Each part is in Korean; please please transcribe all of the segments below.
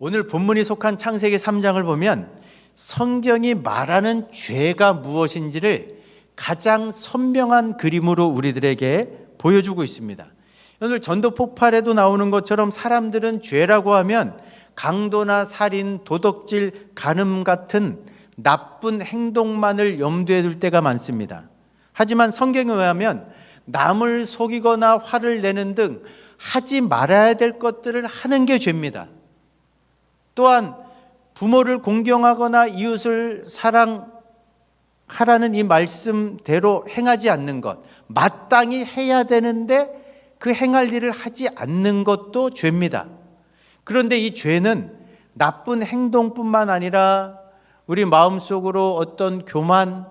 오늘 본문이 속한 창세기 3장을 보면 성경이 말하는 죄가 무엇인지를 가장 선명한 그림으로 우리들에게 보여주고 있습니다. 오늘 전도 폭발에도 나오는 것처럼 사람들은 죄라고 하면 강도나 살인, 도덕질, 간음 같은 나쁜 행동만을 염두에 둘 때가 많습니다. 하지만 성경에 의하면 남을 속이거나 화를 내는 등 하지 말아야 될 것들을 하는 게 죄입니다. 또한 부모를 공경하거나 이웃을 사랑하라는 이 말씀대로 행하지 않는 것, 마땅히 해야 되는데 그 행할 일을 하지 않는 것도 죄입니다. 그런데 이 죄는 나쁜 행동뿐만 아니라 우리 마음속으로 어떤 교만,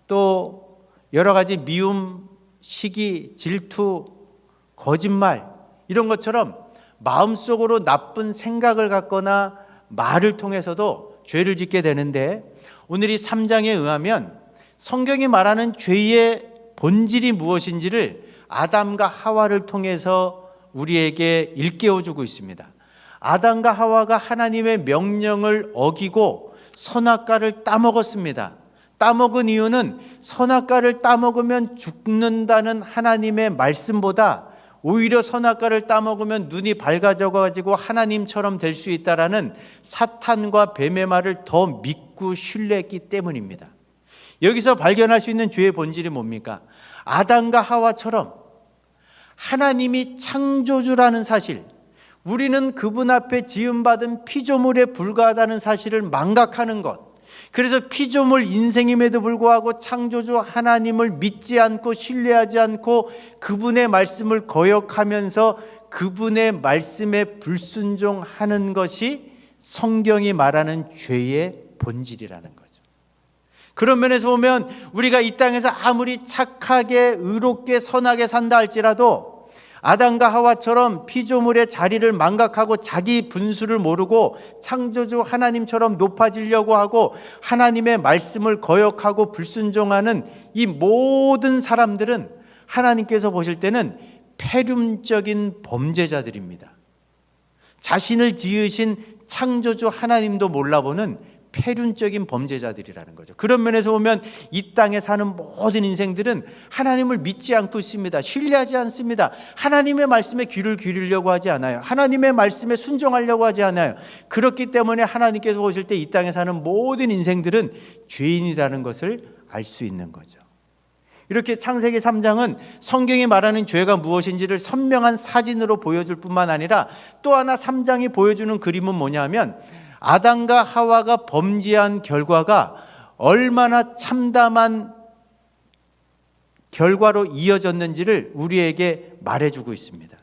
또 여러 가지 미움, 시기, 질투, 거짓말 이런 것처럼 마음속으로 나쁜 생각을 갖거나 말을 통해서도 죄를 짓게 되는데, 오늘 이 3장에 의하면 성경이 말하는 죄의 본질이 무엇인지를 아담과 하와를 통해서 우리에게 일깨워주고 있습니다. 아담과 하와가 하나님의 명령을 어기고 선악과를 따먹었습니다. 따먹은 이유는 선악과를 따먹으면 죽는다는 하나님의 말씀보다 오히려 선악과를 따먹으면 눈이 밝아져가지고 하나님처럼 될 수 있다라는 사탄과 뱀의 말을 더 믿고 신뢰했기 때문입니다. 여기서 발견할 수 있는 죄의 본질이 뭡니까? 아담과 하와처럼 하나님이 창조주라는 사실, 우리는 그분 앞에 지음받은 피조물에 불과하다는 사실을 망각하는 것, 그래서 피조물 인생임에도 불구하고 창조주 하나님을 믿지 않고 신뢰하지 않고 그분의 말씀을 거역하면서 그분의 말씀에 불순종하는 것이 성경이 말하는 죄의 본질이라는 거죠. 그런 면에서 보면 우리가 이 땅에서 아무리 착하게 의롭게 선하게 산다 할지라도 아담과 하와처럼 피조물의 자리를 망각하고 자기 분수를 모르고 창조주 하나님처럼 높아지려고 하고 하나님의 말씀을 거역하고 불순종하는 이 모든 사람들은 하나님께서 보실 때는 폐륜적인 범죄자들입니다. 자신을 지으신 창조주 하나님도 몰라보는 폐륜적인 범죄자들이라는 거죠. 그런 면에서 보면 이 땅에 사는 모든 인생들은 하나님을 믿지 않고 있습니다. 신뢰하지 않습니다. 하나님의 말씀에 귀를 기울이려고 하지 않아요. 하나님의 말씀에 순종하려고 하지 않아요. 그렇기 때문에 하나님께서 보실 때 이 땅에 사는 모든 인생들은 죄인이라는 것을 알 수 있는 거죠. 이렇게 창세기 3장은 성경이 말하는 죄가 무엇인지를 선명한 사진으로 보여줄 뿐만 아니라 또 하나 3장이 보여주는 그림은 뭐냐면 아담과 하와가 범죄한 결과가 얼마나 참담한 결과로 이어졌는지를 우리에게 말해주고 있습니다.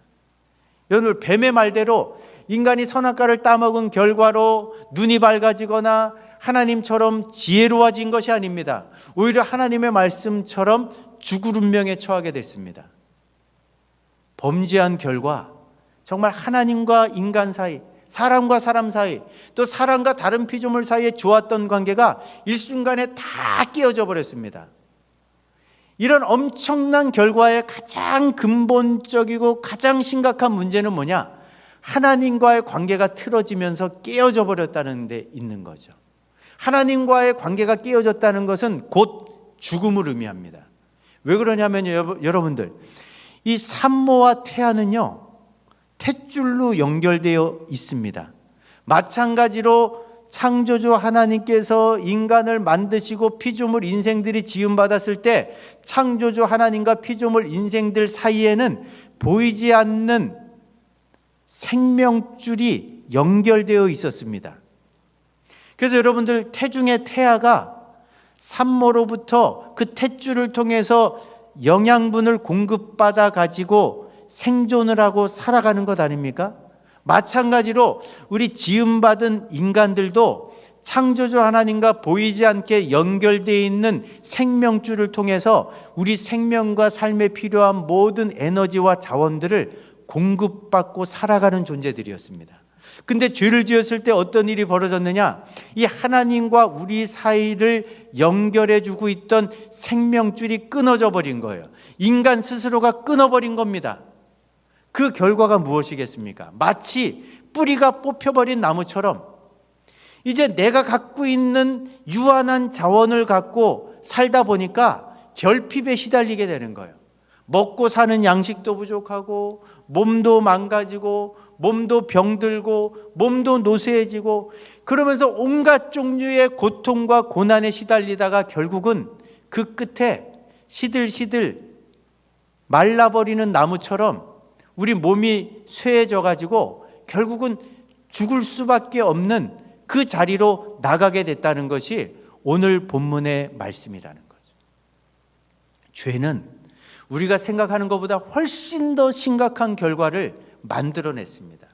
오늘 뱀의 말대로 인간이 선악과를 따먹은 결과로 눈이 밝아지거나 하나님처럼 지혜로워진 것이 아닙니다. 오히려 하나님의 말씀처럼 죽을 운명에 처하게 됐습니다. 범죄한 결과 정말 하나님과 인간 사이, 사람과 사람 사이, 또 사람과 다른 피조물 사이에 좋았던 관계가 일순간에 다 깨어져 버렸습니다. 이런 엄청난 결과의 가장 근본적이고 가장 심각한 문제는 뭐냐? 하나님과의 관계가 틀어지면서 깨어져 버렸다는 데 있는 거죠. 하나님과의 관계가 깨어졌다는 것은 곧 죽음을 의미합니다. 왜 그러냐면요, 여러분들, 이 산모와 태아는요 탯줄로 연결되어 있습니다. 마찬가지로 창조주 하나님께서 인간을 만드시고 피조물 인생들이 지음받았을 때 창조주 하나님과 피조물 인생들 사이에는 보이지 않는 생명줄이 연결되어 있었습니다. 그래서 여러분들, 태중의 태아가 산모로부터 그 탯줄을 통해서 영양분을 공급받아 가지고 생존을 하고 살아가는 것 아닙니까? 마찬가지로 우리 지음받은 인간들도 창조주 하나님과 보이지 않게 연결되어 있는 생명줄을 통해서 우리 생명과 삶에 필요한 모든 에너지와 자원들을 공급받고 살아가는 존재들이었습니다. 근데 죄를 지었을 때 어떤 일이 벌어졌느냐? 이 하나님과 우리 사이를 연결해 주고 있던 생명줄이 끊어져 버린 거예요. 인간 스스로가 끊어버린 겁니다. 그 결과가 무엇이겠습니까? 마치 뿌리가 뽑혀버린 나무처럼 이제 내가 갖고 있는 유한한 자원을 갖고 살다 보니까 결핍에 시달리게 되는 거예요. 먹고 사는 양식도 부족하고 몸도 망가지고 몸도 병들고 몸도 노쇠해지고 그러면서 온갖 종류의 고통과 고난에 시달리다가 결국은 그 끝에 시들시들 말라버리는 나무처럼 우리 몸이 쇠해져 가지고 결국은 죽을 수밖에 없는 그 자리로 나가게 됐다는 것이 오늘 본문의 말씀이라는 거죠. 죄는 우리가 생각하는 것보다 훨씬 더 심각한 결과를 만들어냈습니다.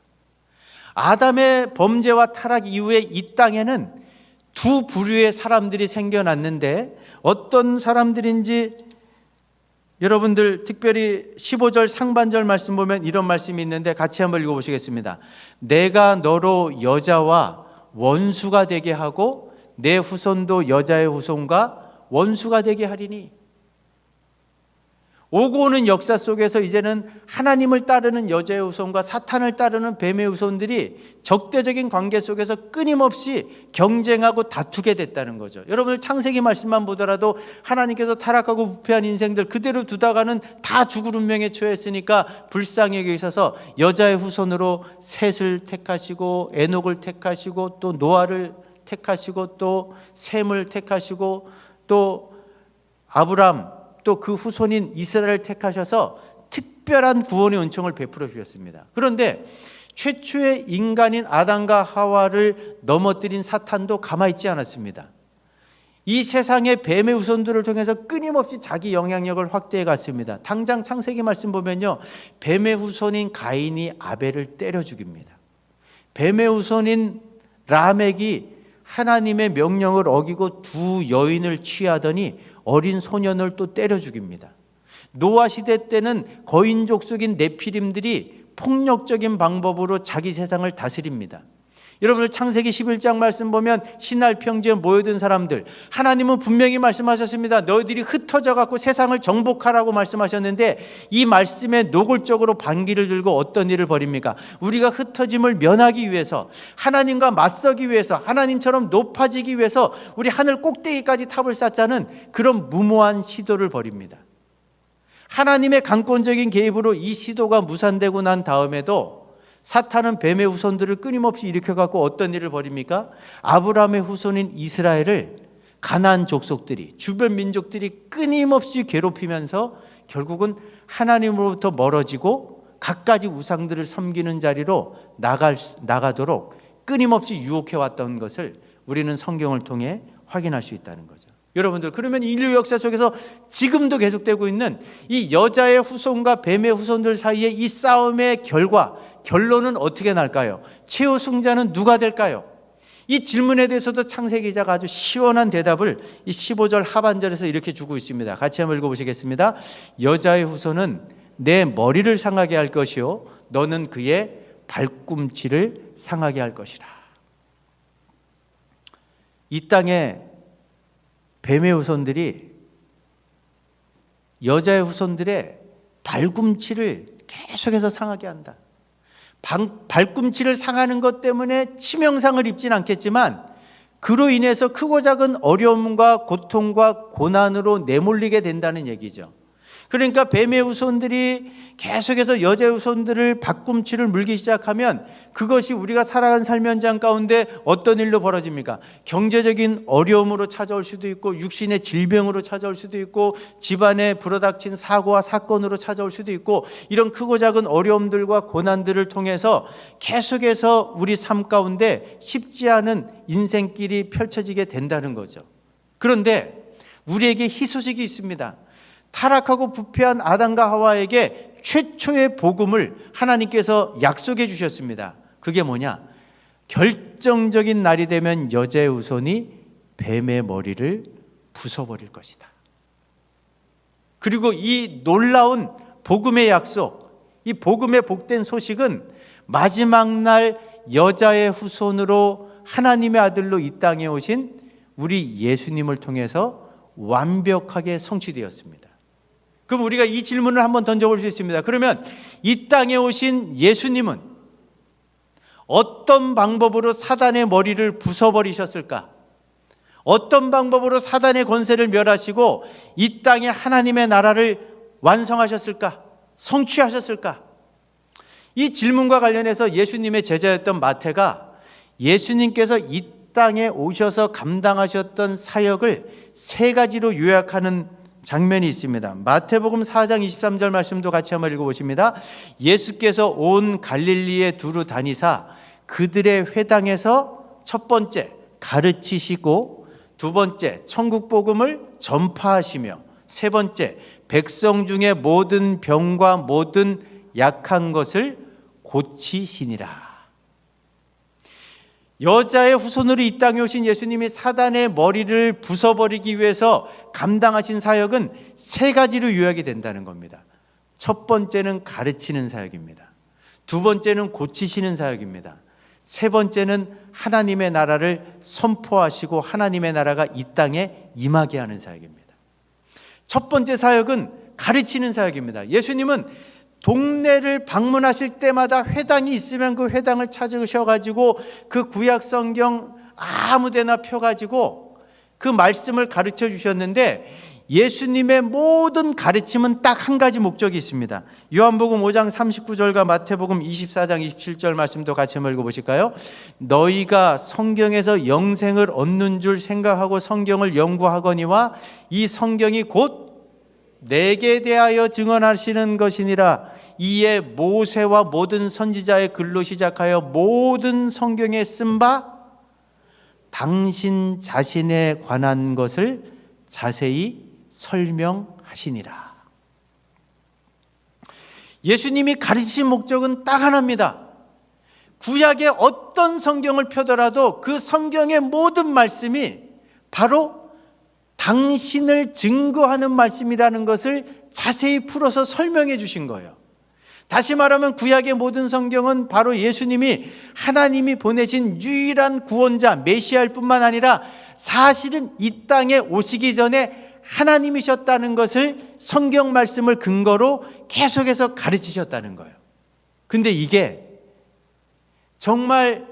아담의 범죄와 타락 이후에 이 땅에는 두 부류의 사람들이 생겨났는데 어떤 사람들인지 여러분들 특별히 15절 상반절 말씀 보면 이런 말씀이 있는데 같이 한번 읽어보시겠습니다. 내가 너로 여자와 원수가 되게 하고 내 후손도 여자의 후손과 원수가 되게 하리니. 오고 오는 역사 속에서 이제는 하나님을 따르는 여자의 후손과 사탄을 따르는 뱀의 후손들이 적대적인 관계 속에서 끊임없이 경쟁하고 다투게 됐다는 거죠. 여러분 창세기 말씀만 보더라도 하나님께서 타락하고 부패한 인생들 그대로 두다가는 다 죽을 운명에 처했으니까 불쌍히 여기셔서 여자의 후손으로 셋을 택하시고 에녹을 택하시고 또 노아를 택하시고 또 셈을 택하시고 또 아브람 또 그 후손인 이스라엘을 택하셔서 특별한 구원의 은총을 베풀어 주셨습니다. 그런데 최초의 인간인 아담과 하와를 넘어뜨린 사탄도 가만히 있지 않았습니다. 이 세상의 뱀의 후손들을 통해서 끊임없이 자기 영향력을 확대해 갔습니다. 당장 창세기 말씀 보면요, 뱀의 후손인 가인이 아벨을 때려 죽입니다. 뱀의 후손인 라멕이 하나님의 명령을 어기고 두 여인을 취하더니 어린 소년을 또 때려 죽입니다. 노아 시대 때는 거인족 속인 네피림들이 폭력적인 방법으로 자기 세상을 다스립니다. 여러분들 창세기 11장 말씀 보면 신할 평지에 모여든 사람들, 하나님은 분명히 말씀하셨습니다. 너희들이 흩어져 갖고 세상을 정복하라고 말씀하셨는데 이 말씀에 노골적으로 반기를 들고 어떤 일을 벌입니까? 우리가 흩어짐을 면하기 위해서, 하나님과 맞서기 위해서, 하나님처럼 높아지기 위해서 우리 하늘 꼭대기까지 탑을 쌓자는 그런 무모한 시도를 벌입니다. 하나님의 강권적인 개입으로 이 시도가 무산되고 난 다음에도 사탄은 뱀의 후손들을 끊임없이 일으켜갖고 어떤 일을 벌입니까? 아브라함의 후손인 이스라엘을 가나안 족속들이, 주변 민족들이 끊임없이 괴롭히면서 결국은 하나님으로부터 멀어지고 갖가지 우상들을 섬기는 자리로 나가도록 끊임없이 유혹해왔던 것을 우리는 성경을 통해 확인할 수 있다는 거죠. 여러분들, 그러면 인류 역사 속에서 지금도 계속되고 있는 이 여자의 후손과 뱀의 후손들 사이의 이 싸움의 결론은 어떻게 날까요? 최후 승자는 누가 될까요? 이 질문에 대해서도 창세기 기자가 아주 시원한 대답을 이 15절 하반절에서 이렇게 주고 있습니다. 같이 한번 읽어보시겠습니다. 여자의 후손은 내 머리를 상하게 할 것이요 너는 그의 발꿈치를 상하게 할 것이라. 이 땅에 뱀의 후손들이 여자의 후손들의 발꿈치를 계속해서 상하게 한다. 발꿈치를 상하는 것 때문에 치명상을 입진 않겠지만 그로 인해서 크고 작은 어려움과 고통과 고난으로 내몰리게 된다는 얘기죠. 그러니까 뱀의 후손들이 계속해서 여자의 후손들을 발꿈치를 물기 시작하면 그것이 우리가 살아간 삶 현장 가운데 어떤 일로 벌어집니까? 경제적인 어려움으로 찾아올 수도 있고 육신의 질병으로 찾아올 수도 있고 집안에 불어닥친 사고와 사건으로 찾아올 수도 있고 이런 크고 작은 어려움들과 고난들을 통해서 계속해서 우리 삶 가운데 쉽지 않은 인생길이 펼쳐지게 된다는 거죠. 그런데 우리에게 희소식이 있습니다. 타락하고 부패한 아담과 하와에게 최초의 복음을 하나님께서 약속해 주셨습니다. 그게 뭐냐? 결정적인 날이 되면 여자의 후손이 뱀의 머리를 부숴버릴 것이다. 그리고 이 놀라운 복음의 약속, 이 복음의 복된 소식은 마지막 날 여자의 후손으로 하나님의 아들로 이 땅에 오신 우리 예수님을 통해서 완벽하게 성취되었습니다. 그럼 우리가 이 질문을 한번 던져볼 수 있습니다. 그러면 이 땅에 오신 예수님은 어떤 방법으로 사단의 머리를 부숴버리셨을까? 어떤 방법으로 사단의 권세를 멸하시고 이 땅에 하나님의 나라를 완성하셨을까? 성취하셨을까? 이 질문과 관련해서 예수님의 제자였던 마태가 예수님께서 이 땅에 오셔서 감당하셨던 사역을 세 가지로 요약하는 장면이 있습니다. 마태복음 4장 23절 말씀도 같이 한번 읽어보십니다. 예수께서 온 갈릴리에 두루 다니사 그들의 회당에서 첫 번째 가르치시고, 두 번째 천국 복음을 전파하시며, 세 번째 백성 중에 모든 병과 모든 약한 것을 고치시니라. 여자의 후손으로 이 땅에 오신 예수님이 사단의 머리를 부숴버리기 위해서 감당하신 사역은 세 가지로 요약이 된다는 겁니다. 첫 번째는 가르치는 사역입니다. 두 번째는 고치시는 사역입니다. 세 번째는 하나님의 나라를 선포하시고 하나님의 나라가 이 땅에 임하게 하는 사역입니다. 첫 번째 사역은 가르치는 사역입니다. 예수님은 동네를 방문하실 때마다 회당이 있으면 그 회당을 찾으셔가지고 그 구약 성경 아무데나 펴가지고 그 말씀을 가르쳐 주셨는데, 예수님의 모든 가르침은 딱 한 가지 목적이 있습니다. 요한복음 5장 39절과 마태복음 24장 27절 말씀도 같이 한번 읽어보실까요? 너희가 성경에서 영생을 얻는 줄 생각하고 성경을 연구하거니와 이 성경이 곧 내게 대하여 증언하시는 것이니라. 이에 모세와 모든 선지자의 글로 시작하여 모든 성경에 쓴 바 당신 자신에 관한 것을 자세히 설명하시니라. 예수님이 가르치신 목적은 딱 하나입니다. 구약의 어떤 성경을 펴더라도 그 성경의 모든 말씀이 바로 당신을 증거하는 말씀이라는 것을 자세히 풀어서 설명해 주신 거예요. 다시 말하면 구약의 모든 성경은 바로 예수님이 하나님이 보내신 유일한 구원자 메시아일 뿐만 아니라 사실은 이 땅에 오시기 전에 하나님이셨다는 것을 성경 말씀을 근거로 계속해서 가르치셨다는 거예요. 근데 이게 정말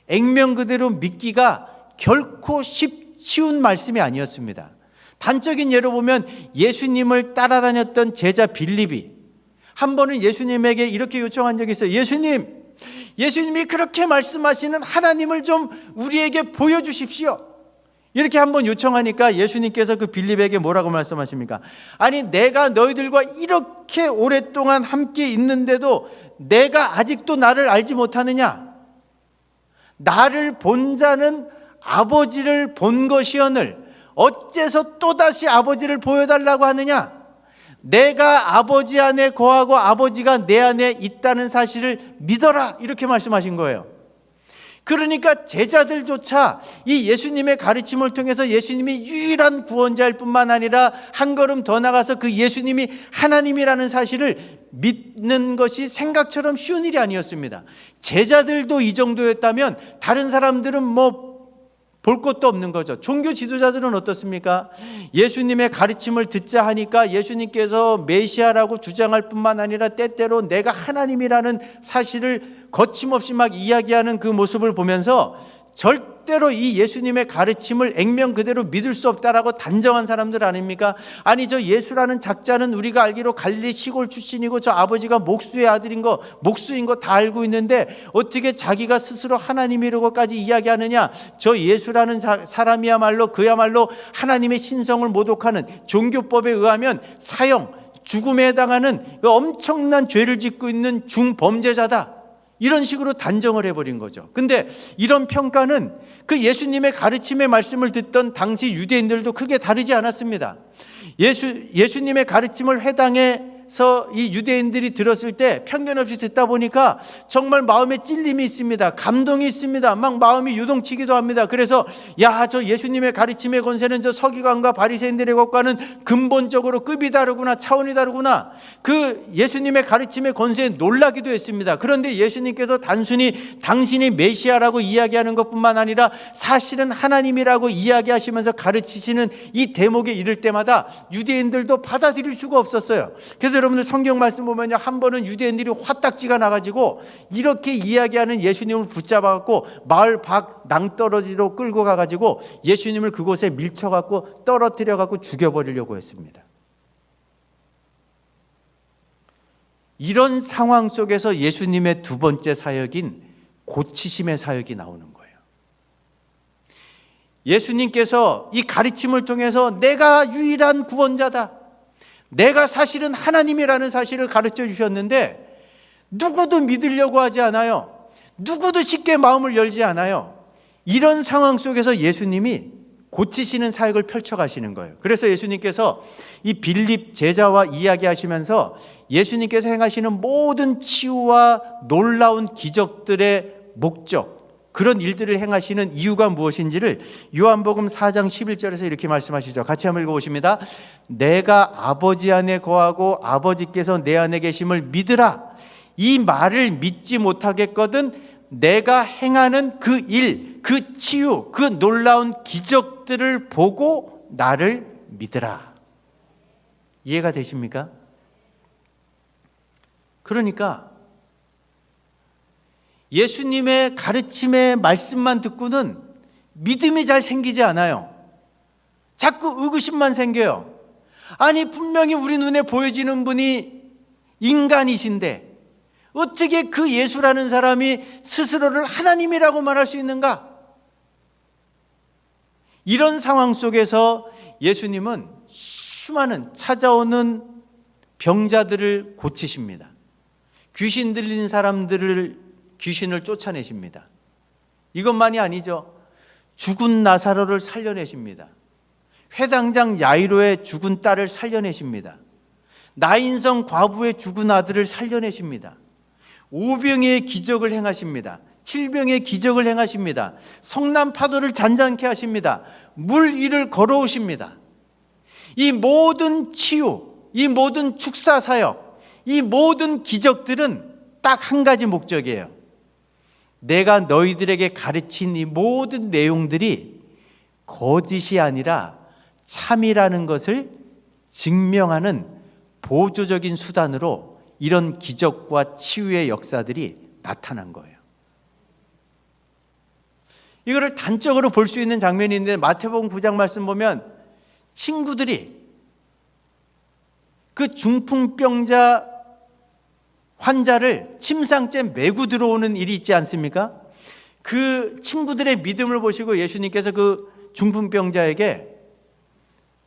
액면 그대로 믿기가 결코 쉬운 말씀이 아니었습니다. 단적인 예로 보면 예수님을 따라다녔던 제자 빌립이 한 번은 예수님에게 이렇게 요청한 적이 있어요. 예수님이 그렇게 말씀하시는 하나님을 좀 우리에게 보여주십시오. 이렇게 한번 요청하니까 예수님께서 그 빌립에게 뭐라고 말씀하십니까? 아니, 내가 너희들과 이렇게 오랫동안 함께 있는데도 내가 아직도 나를 알지 못하느냐? 나를 본 자는 아버지를 본 것이오늘 어째서 또다시 아버지를 보여달라고 하느냐? 내가 아버지 안에 거하고 아버지가 내 안에 있다는 사실을 믿어라, 이렇게 말씀하신 거예요. 그러니까 제자들조차 이 예수님의 가르침을 통해서 예수님이 유일한 구원자일 뿐만 아니라 한 걸음 더 나가서 그 예수님이 하나님이라는 사실을 믿는 것이 생각처럼 쉬운 일이 아니었습니다. 제자들도 이 정도였다면 다른 사람들은 볼 것도 없는 거죠. 종교 지도자들은 어떻습니까? 예수님의 가르침을 듣자 하니까 예수님께서 메시아라고 주장할 뿐만 아니라 때때로 내가 하나님이라는 사실을 거침없이 막 이야기하는 그 모습을 보면서 절대로 이 예수님의 가르침을 액면 그대로 믿을 수 없다라고 단정한 사람들 아닙니까? 아니, 저 예수라는 작자는 우리가 알기로 갈릴리 시골 출신이고 저 아버지가 목수의 아들인 거, 목수인 거 다 알고 있는데 어떻게 자기가 스스로 하나님이라고까지 이야기하느냐? 저 예수라는 사람이야말로 그야말로 하나님의 신성을 모독하는, 종교법에 의하면 사형, 죽음에 해당하는 엄청난 죄를 짓고 있는 중범죄자다, 이런 식으로 단정을 해버린 거죠. 근데 이런 평가는 그 예수님의 가르침의 말씀을 듣던 당시 유대인들도 크게 다르지 않았습니다. 예수님의 가르침을 회당에서 이 유대인들이 들었을 때 편견 없이 듣다 보니까 정말 마음에 찔림이 있습니다. 감동이 있습니다. 막 마음이 요동치기도 합니다. 그래서 저 예수님의 가르침의 권세는 저 서기관과 바리새인들의 것과는 근본적으로 급이 다르구나, 차원이 다르구나. 그 예수님의 가르침의 권세에 놀라기도 했습니다. 그런데 예수님께서 단순히 당신이 메시아라고 이야기하는 것뿐만 아니라 사실은 하나님이라고 이야기하시면서 가르치시는 이 대목에 이를 때마다 유대인들도 받아들일 수가 없었어요. 그래서 그래서 여러분들 성경 말씀 보면요, 한 번은 유대인들이 화딱지가 나가지고 이렇게 이야기하는 예수님을 붙잡아갖고 마을 밖 낭떠러지로 끌고 가가지고 예수님을 그곳에 밀쳐갖고 떨어뜨려갖고 죽여버리려고 했습니다. 이런 상황 속에서 예수님의 두 번째 사역인 고치심의 사역이 나오는 거예요. 예수님께서 이 가르침을 통해서 내가 유일한 구원자다, 내가 사실은 하나님이라는 사실을 가르쳐 주셨는데 누구도 믿으려고 하지 않아요. 누구도 쉽게 마음을 열지 않아요. 이런 상황 속에서 예수님이 고치시는 사역을 펼쳐가시는 거예요. 그래서 예수님께서 이 빌립 제자와 이야기하시면서 예수님께서 행하시는 모든 치유와 놀라운 기적들의 목적, 그런 일들을 행하시는 이유가 무엇인지를 요한복음 4장 11절에서 이렇게 말씀하시죠. 같이 한번 읽어보십니다. 내가 아버지 안에 거하고 아버지께서 내 안에 계심을 믿으라. 이 말을 믿지 못하겠거든 내가 행하는 그 일, 그 치유, 그 놀라운 기적들을 보고 나를 믿으라. 이해가 되십니까? 그러니까 예수님의 가르침의 말씀만 듣고는 믿음이 잘 생기지 않아요. 자꾸 의구심만 생겨요. 아니, 분명히 우리 눈에 보여지는 분이 인간이신데 어떻게 그 예수라는 사람이 스스로를 하나님이라고 말할 수 있는가? 이런 상황 속에서 예수님은 수많은 찾아오는 병자들을 고치십니다. 귀신 들린 사람들을 귀신을 쫓아내십니다. 이것만이 아니죠. 죽은 나사로를 살려내십니다. 회당장 야이로의 죽은 딸을 살려내십니다. 나인성 과부의 죽은 아들을 살려내십니다. 오병이의 기적을 행하십니다. 칠병의 기적을 행하십니다. 성남 파도를 잔잔케 하십니다. 물 위를 걸어오십니다. 이 모든 치유, 이 모든 축사 사역, 이 모든 기적들은 딱 한 가지 목적이에요. 내가 너희들에게 가르친 이 모든 내용들이 거짓이 아니라 참이라는 것을 증명하는 보조적인 수단으로 이런 기적과 치유의 역사들이 나타난 거예요. 이거를 단적으로 볼 수 있는 장면이 있는데 마태복음 9장 말씀 보면 친구들이 그 중풍병자 환자를 침상째 메고 들어오는 일이 있지 않습니까? 그 친구들의 믿음을 보시고 예수님께서 그 중풍병자에게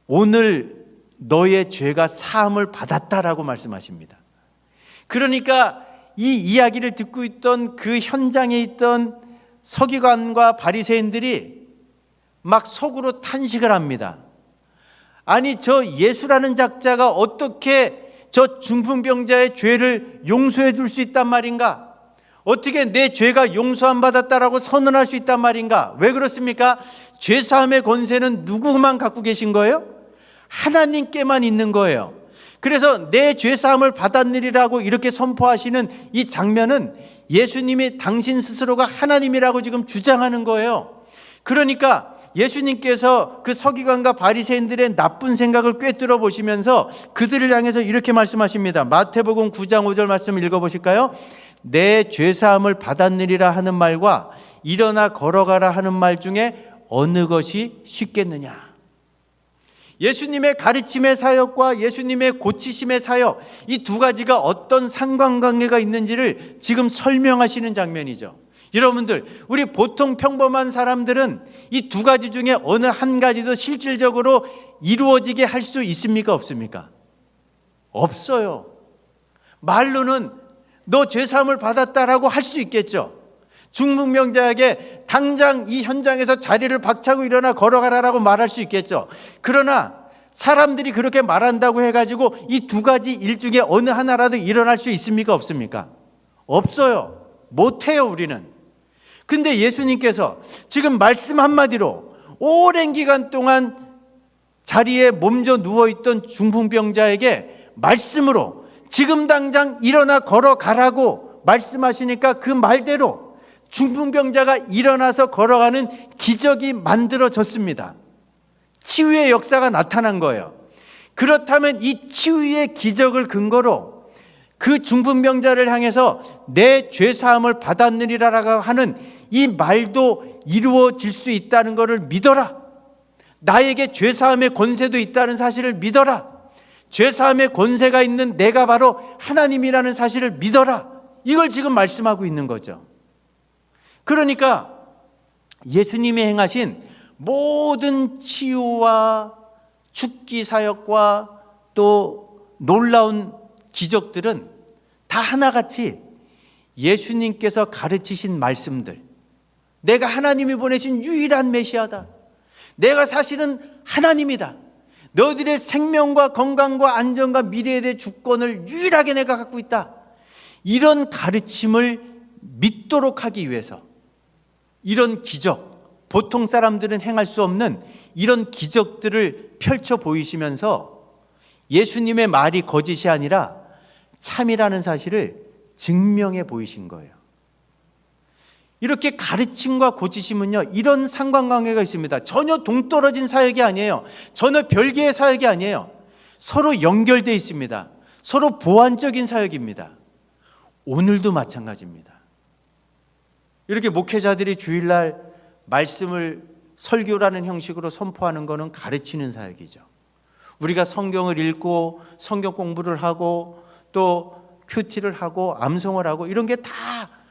오늘 너의 죄가 사함을 받았다라고 말씀하십니다. 그러니까 이 이야기를 듣고 있던 그 현장에 있던 서기관과 바리새인들이 막 속으로 탄식을 합니다. 아니, 저 예수라는 작자가 어떻게 저 중풍병자의 죄를 용서해 줄 수 있단 말인가? 어떻게 내 죄가 용서 안 받았다라고 선언할 수 있단 말인가? 왜 그렇습니까? 죄사함의 권세는 누구만 갖고 계신 거예요? 하나님께만 있는 거예요. 그래서 내 죄사함을 받았느리라고 이렇게 선포하시는 이 장면은 예수님이 당신 스스로가 하나님이라고 지금 주장하는 거예요. 그러니까 예수님께서 그 서기관과 바리새인들의 나쁜 생각을 꿰뚫어 보시면서 그들을 향해서 이렇게 말씀하십니다. 마태복음 9장 5절 말씀 읽어보실까요? 내 죄사함을 받았느리라 하는 말과 일어나 걸어가라 하는 말 중에 어느 것이 쉽겠느냐? 예수님의 가르침의 사역과 예수님의 고치심의 사역, 이 두 가지가 어떤 상관관계가 있는지를 지금 설명하시는 장면이죠. 여러분들, 우리 보통 평범한 사람들은 이 두 가지 중에 어느 한 가지도 실질적으로 이루어지게 할 수 있습니까? 없습니까? 없어요. 말로는 너 죄사함을 받았다라고 할 수 있겠죠. 중풍병자에게 당장 이 현장에서 자리를 박차고 일어나 걸어가라라고 말할 수 있겠죠. 그러나 사람들이 그렇게 말한다고 해가지고 이 두 가지 일 중에 어느 하나라도 일어날 수 있습니까? 없습니까? 없어요. 못해요, 우리는. 근데 예수님께서 지금 말씀 한마디로 오랜 기간 동안 자리에 몸져 누워있던 중풍병자에게 말씀으로 지금 당장 일어나 걸어가라고 말씀하시니까 그 말대로 중풍병자가 일어나서 걸어가는 기적이 만들어졌습니다. 치유의 역사가 나타난 거예요. 그렇다면 이 치유의 기적을 근거로 그 중풍병자를 향해서 내 죄사함을 받았느니라라고 하는 이 말도 이루어질 수 있다는 것을 믿어라. 나에게 죄사함의 권세도 있다는 사실을 믿어라. 죄사함의 권세가 있는 내가 바로 하나님이라는 사실을 믿어라. 이걸 지금 말씀하고 있는 거죠. 그러니까 예수님이 행하신 모든 치유와 죽기 사역과 또 놀라운 기적들은 다 하나같이 예수님께서 가르치신 말씀들, 내가 하나님이 보내신 유일한 메시아다, 내가 사실은 하나님이다, 너희들의 생명과 건강과 안전과 미래에 대해 주권을 유일하게 내가 갖고 있다, 이런 가르침을 믿도록 하기 위해서 이런 기적, 보통 사람들은 행할 수 없는 이런 기적들을 펼쳐 보이시면서 예수님의 말이 거짓이 아니라 참이라는 사실을 증명해 보이신 거예요. 이렇게 가르침과 고치심은요, 이런 상관관계가 있습니다. 전혀 동떨어진 사역이 아니에요. 전혀 별개의 사역이 아니에요. 서로 연결되어 있습니다. 서로 보완적인 사역입니다. 오늘도 마찬가지입니다. 이렇게 목회자들이 주일날 말씀을 설교라는 형식으로 선포하는 것은 가르치는 사역이죠. 우리가 성경을 읽고 성경 공부를 하고 또 큐티를 하고 암송을 하고 이런 게 다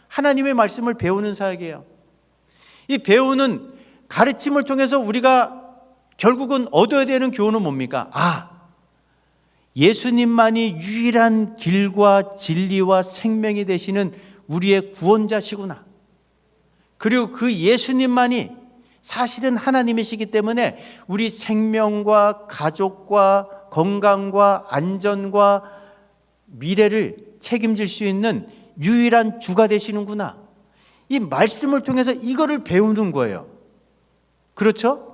하나님의 말씀을 배우는 사역이에요. 이 배우는 가르침을 통해서 우리가 결국은 얻어야 되는 교훈은 뭡니까? 예수님만이 유일한 길과 진리와 생명이 되시는 우리의 구원자시구나. 그리고 그 예수님만이 사실은 하나님이시기 때문에 우리 생명과 가족과 건강과 안전과 미래를 책임질 수 있는 유일한 주가 되시는구나. 이 말씀을 통해서 이거를 배우는 거예요. 그렇죠?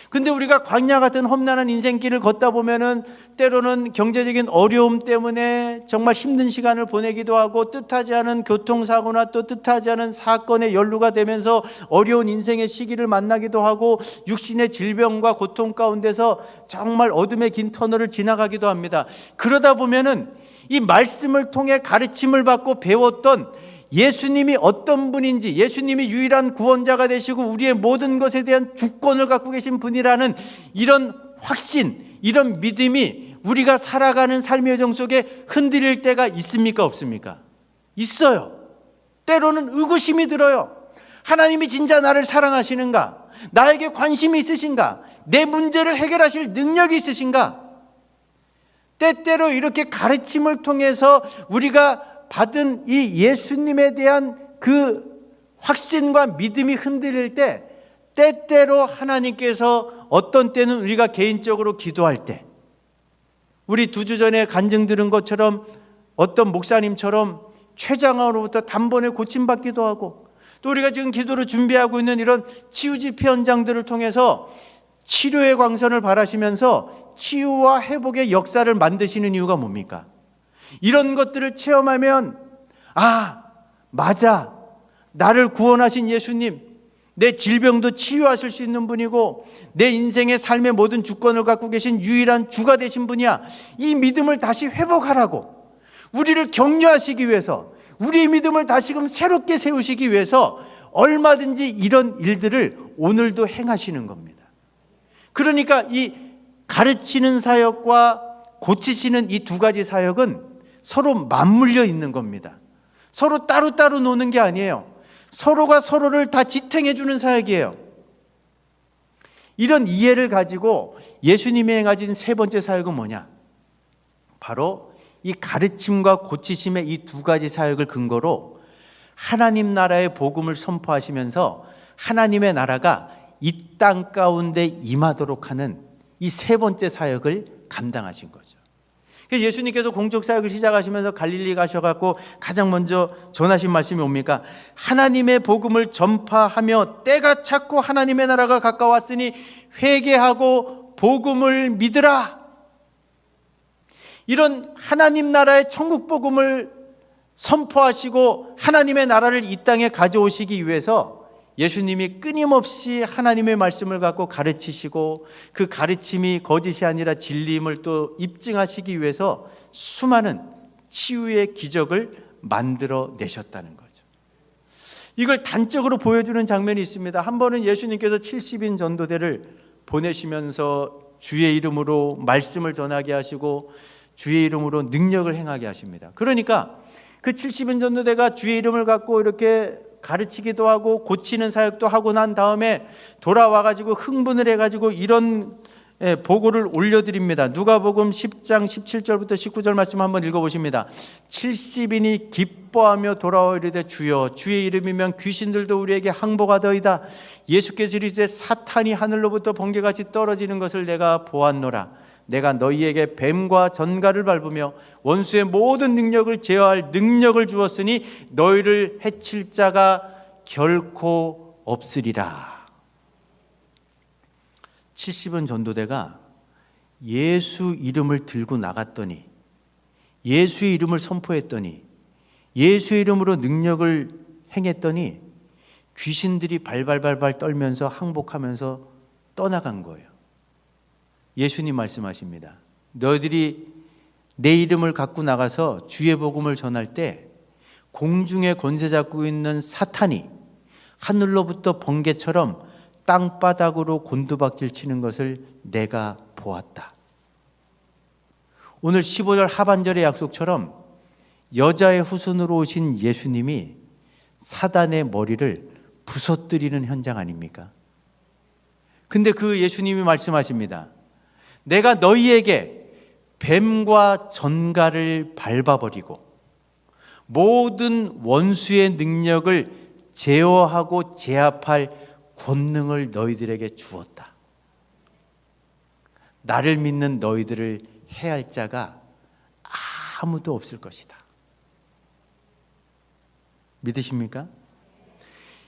근데 우리가 광야 같은 험난한 인생길을 걷다 보면은 때로는 경제적인 어려움 때문에 정말 힘든 시간을 보내기도 하고 뜻하지 않은 교통사고나 또 뜻하지 않은 사건에 연루가 되면서 어려운 인생의 시기를 만나기도 하고 육신의 질병과 고통 가운데서 정말 어둠의 긴 터널을 지나가기도 합니다. 그러다 보면은 이 말씀을 통해 가르침을 받고 배웠던 예수님이 어떤 분인지, 예수님이 유일한 구원자가 되시고 우리의 모든 것에 대한 주권을 갖고 계신 분이라는 이런 확신, 이런 믿음이 우리가 살아가는 삶의 여정 속에 흔들릴 때가 있습니까? 없습니까? 있어요. 때로는 의구심이 들어요. 하나님이 진짜 나를 사랑하시는가? 나에게 관심이 있으신가? 내 문제를 해결하실 능력이 있으신가? 때때로 이렇게 가르침을 통해서 우리가 받은 이 예수님에 대한 그 확신과 믿음이 흔들릴 때, 때때로 하나님께서 어떤 때는 우리가 개인적으로 기도할 때, 우리 2주 전에 간증 들은 것처럼 어떤 목사님처럼 췌장암으로부터 단번에 고침받기도 하고, 또 우리가 지금 기도로 준비하고 있는 이런 치유집회 현장들을 통해서 치료의 광선을 바라시면서 치유와 회복의 역사를 만드시는 이유가 뭡니까? 이런 것들을 체험하면 맞아, 나를 구원하신 예수님, 내 질병도 치유하실 수 있는 분이고 내 인생의 삶의 모든 주권을 갖고 계신 유일한 주가 되신 분이야. 이 믿음을 다시 회복하라고, 우리를 격려하시기 위해서, 우리의 믿음을 다시금 새롭게 세우시기 위해서 얼마든지 이런 일들을 오늘도 행하시는 겁니다. 그러니까 이 가르치는 사역과 고치시는 이 2가지 사역은 서로 맞물려 있는 겁니다. 서로 따로따로 노는 게 아니에요. 서로가 서로를 다 지탱해 주는 사역이에요. 이런 이해를 가지고 예수님이 행하신 3번째 사역은 뭐냐? 바로 이 가르침과 고치심의 이 2가지 사역을 근거로 하나님 나라의 복음을 선포하시면서 하나님의 나라가 이 땅 가운데 임하도록 하는 이 3번째 사역을 감당하신 거죠. 예수님께서 공적 사역을 시작하시면서 갈릴리 가셔갖고 가장 먼저 전하신 말씀이 뭡니까? 하나님의 복음을 전파하며 때가 찼고 하나님의 나라가 가까웠으니 회개하고 복음을 믿으라. 이런 하나님 나라의 천국 복음을 선포하시고 하나님의 나라를 이 땅에 가져오시기 위해서 예수님이 끊임없이 하나님의 말씀을 갖고 가르치시고 그 가르침이 거짓이 아니라 진리임을 또 입증하시기 위해서 수많은 치유의 기적을 만들어 내셨다는 거죠. 이걸 단적으로 보여주는 장면이 있습니다. 한 번은 예수님께서 70인 전도대를 보내시면서 주의 이름으로 말씀을 전하게 하시고 주의 이름으로 능력을 행하게 하십니다. 그러니까 그 70인 전도대가 주의 이름을 갖고 이렇게 가르치기도 하고 고치는 사역도 하고 난 다음에 돌아와가지고 흥분을 해가지고 이런 보고를 올려드립니다. 누가복음 10장 17절부터 19절 말씀 한번 읽어보십니다. 70인이 기뻐하며 돌아와 이르되 주여 주의 이름이면 귀신들도 우리에게 항복하더이다. 예수께서 이르시되 사탄이 하늘로부터 번개같이 떨어지는 것을 내가 보았노라. 내가 너희에게 뱀과 전갈을 밟으며 원수의 모든 능력을 제어할 능력을 주었으니 너희를 해칠 자가 결코 없으리라. 70은 전도대가 예수 이름을 들고 나갔더니, 예수의 이름을 선포했더니, 예수의 이름으로 능력을 행했더니 귀신들이 발발발발 떨면서 항복하면서 떠나간 거예요. 예수님 말씀하십니다. 너희들이 내 이름을 갖고 나가서 주의 복음을 전할 때 공중에 권세 잡고 있는 사탄이 하늘로부터 번개처럼 땅바닥으로 곤두박질 치는 것을 내가 보았다. 오늘 15절 하반절의 약속처럼 여자의 후손으로 오신 예수님이 사단의 머리를 부서뜨리는 현장 아닙니까? 근데 그 예수님이 말씀하십니다. 내가 너희에게 뱀과 전갈을 밟아버리고 모든 원수의 능력을 제어하고 제압할 권능을 너희들에게 주었다. 나를 믿는 너희들을 해할 자가 아무도 없을 것이다. 믿으십니까?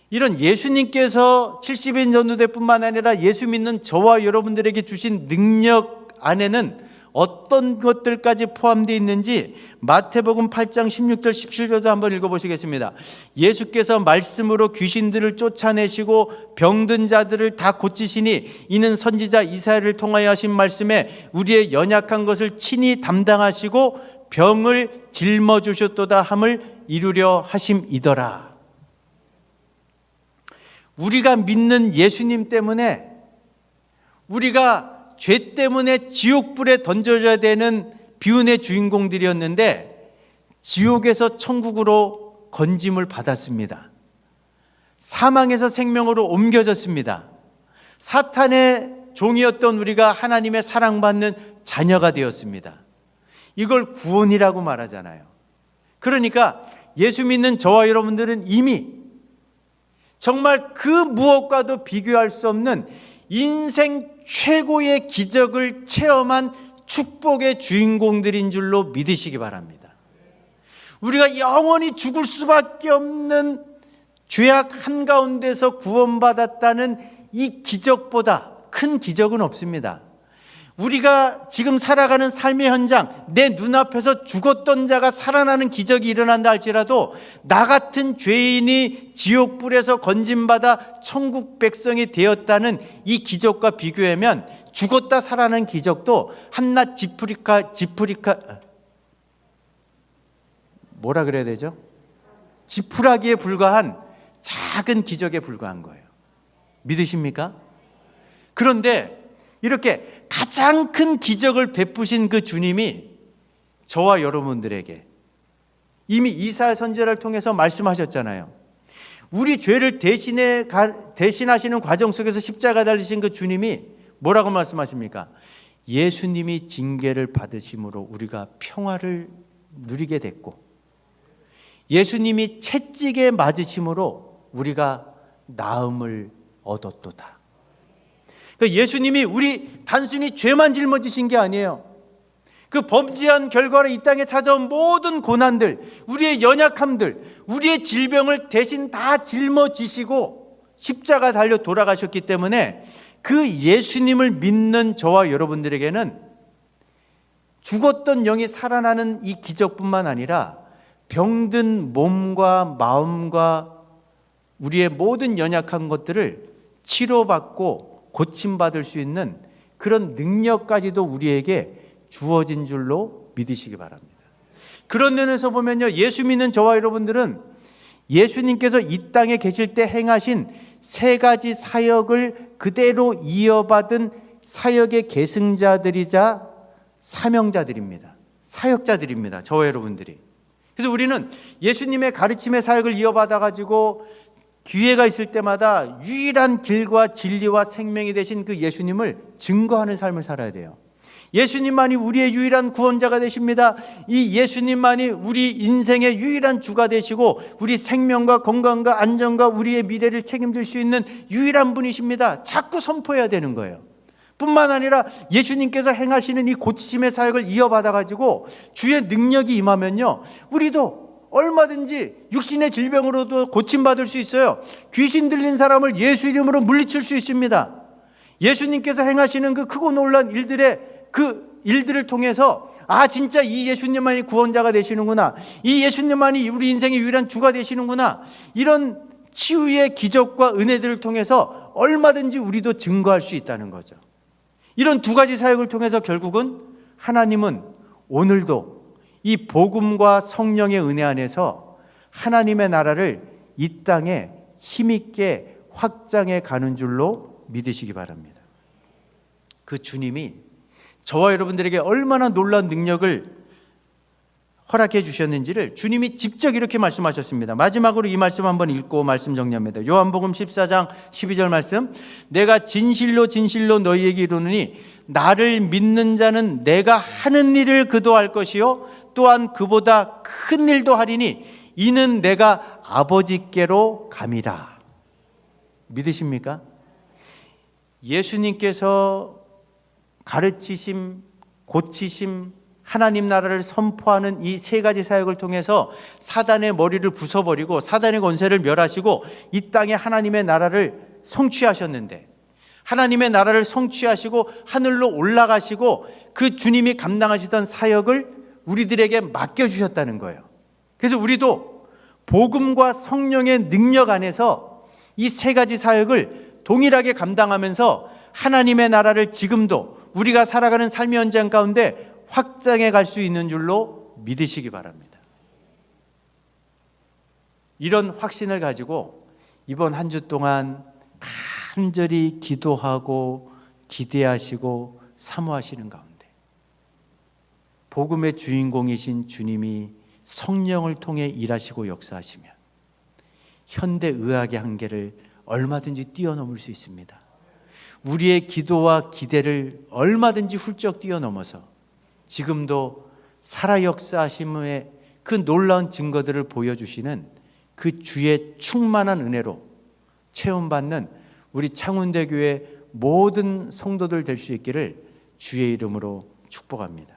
이런 예수님께서 70인 전도대뿐만 아니라 예수 믿는 저와 여러분들에게 주신 능력 안에는 어떤 것들까지 포함되어 있는지 마태복음 8장 16절 17절도 한번 읽어보시겠습니다. 예수께서 말씀으로 귀신들을 쫓아내시고 병든 자들을 다 고치시니 이는 선지자 이사야를 통하여 하신 말씀에 우리의 연약한 것을 친히 담당하시고 병을 짊어주셨도다 함을 이루려 하심이더라. 우리가 믿는 예수님 때문에 우리가 죄 때문에 지옥불에 던져져야 되는 비운의 주인공들이었는데 지옥에서 천국으로 건짐을 받았습니다. 사망에서 생명으로 옮겨졌습니다. 사탄의 종이었던 우리가 하나님의 사랑받는 자녀가 되었습니다. 이걸 구원이라고 말하잖아요. 그러니까 예수 믿는 저와 여러분들은 이미 정말 그 무엇과도 비교할 수 없는 인생 최고의 기적을 체험한 축복의 주인공들인 줄로 믿으시기 바랍니다. 우리가 영원히 죽을 수밖에 없는 죄악 한가운데서 구원받았다는 이 기적보다 큰 기적은 없습니다. 우리가 지금 살아가는 삶의 현장, 내 눈앞에서 죽었던 자가 살아나는 기적이 일어난다 할지라도 나 같은 죄인이 지옥불에서 건짐받아 천국 백성이 되었다는 이 기적과 비교하면 죽었다 살아나는 기적도 한낱 뭐라 그래야 되죠? 지푸라기에 불과한 작은 기적에 불과한 거예요. 믿으십니까? 그런데 이렇게 가장 큰 기적을 베푸신 그 주님이 저와 여러분들에게 이미 이사야 선지자를 통해서 말씀하셨잖아요. 우리 죄를 대신하시는 과정 속에서 십자가 달리신 그 주님이 뭐라고 말씀하십니까? 예수님이 징계를 받으심으로 우리가 평화를 누리게 됐고 예수님이 채찍에 맞으심으로 우리가 나음을 얻었도다. 그러니까 예수님이 우리 단순히 죄만 짊어지신 게 아니에요. 그 범죄한 결과로 이 땅에 찾아온 모든 고난들, 우리의 연약함들, 우리의 질병을 대신 다 짊어지시고 십자가 달려 돌아가셨기 때문에 그 예수님을 믿는 저와 여러분들에게는 죽었던 영이 살아나는 이 기적뿐만 아니라 병든 몸과 마음과 우리의 모든 연약한 것들을 치료받고 고침받을 수 있는 그런 능력까지도 우리에게 주어진 줄로 믿으시기 바랍니다. 그런 면에서 보면요, 예수 믿는 저와 여러분들은 예수님께서 이 땅에 계실 때 행하신 세 가지 사역을 그대로 이어받은 사역의 계승자들이자 사명자들입니다. 사역자들입니다. 저와 여러분들이. 그래서 우리는 예수님의 가르침의 사역을 이어받아 가지고 기회가 있을 때마다 유일한 길과 진리와 생명이 되신 그 예수님을 증거하는 삶을 살아야 돼요. 예수님만이 우리의 유일한 구원자가 되십니다. 이 예수님만이 우리 인생의 유일한 주가 되시고 우리 생명과 건강과 안전과 우리의 미래를 책임질 수 있는 유일한 분이십니다. 자꾸 선포해야 되는 거예요. 뿐만 아니라 예수님께서 행하시는 이 고치심의 사역을 이어받아 가지고 주의 능력이 임하면요, 우리도 얼마든지 육신의 질병으로도 고침받을 수 있어요. 귀신 들린 사람을 예수 이름으로 물리칠 수 있습니다. 예수님께서 행하시는 그 크고 놀란 그 일들을 통해서 진짜 이 예수님만이 구원자가 되시는구나, 이 예수님만이 우리 인생의 유일한 주가 되시는구나, 이런 치유의 기적과 은혜들을 통해서 얼마든지 우리도 증거할 수 있다는 거죠. 이런 두 가지 사역을 통해서 결국은 하나님은 오늘도 이 복음과 성령의 은혜 안에서 하나님의 나라를 이 땅에 힘있게 확장해 가는 줄로 믿으시기 바랍니다. 그 주님이 저와 여러분들에게 얼마나 놀라운 능력을 허락해 주셨는지를 주님이 직접 이렇게 말씀하셨습니다. 마지막으로 이 말씀 한번 읽고 말씀 정리합니다. 요한복음 14장 12절 말씀, 내가 진실로 진실로 너희에게 이르노니 나를 믿는 자는 내가 하는 일을 그도 할 것이요 또한 그보다 큰 일도 하리니 이는 내가 아버지께로 감이라. 믿으십니까? 예수님께서 가르치심, 고치심, 하나님 나라를 선포하는 이 세 가지 사역을 통해서 사단의 머리를 부숴버리고 사단의 권세를 멸하시고 이 땅에 하나님의 나라를 성취하셨는데, 하나님의 나라를 성취하시고 하늘로 올라가시고 그 주님이 감당하시던 사역을 우리들에게 맡겨주셨다는 거예요. 그래서 우리도 복음과 성령의 능력 안에서 이 세 가지 사역을 동일하게 감당하면서 하나님의 나라를 지금도 우리가 살아가는 삶의 현장 가운데 확장해 갈 수 있는 줄로 믿으시기 바랍니다. 이런 확신을 가지고 이번 한 주 동안 간절히 기도하고 기대하시고 사모하시는 가운데 복음의 주인공이신 주님이 성령을 통해 일하시고 역사하시면 현대 의학의 한계를 얼마든지 뛰어넘을 수 있습니다. 우리의 기도와 기대를 얼마든지 훌쩍 뛰어넘어서 지금도 살아 역사하심의 그 놀라운 증거들을 보여주시는 그 주의 충만한 은혜로 체험받는 우리 창운대교회 모든 성도들 될 수 있기를 주의 이름으로 축복합니다.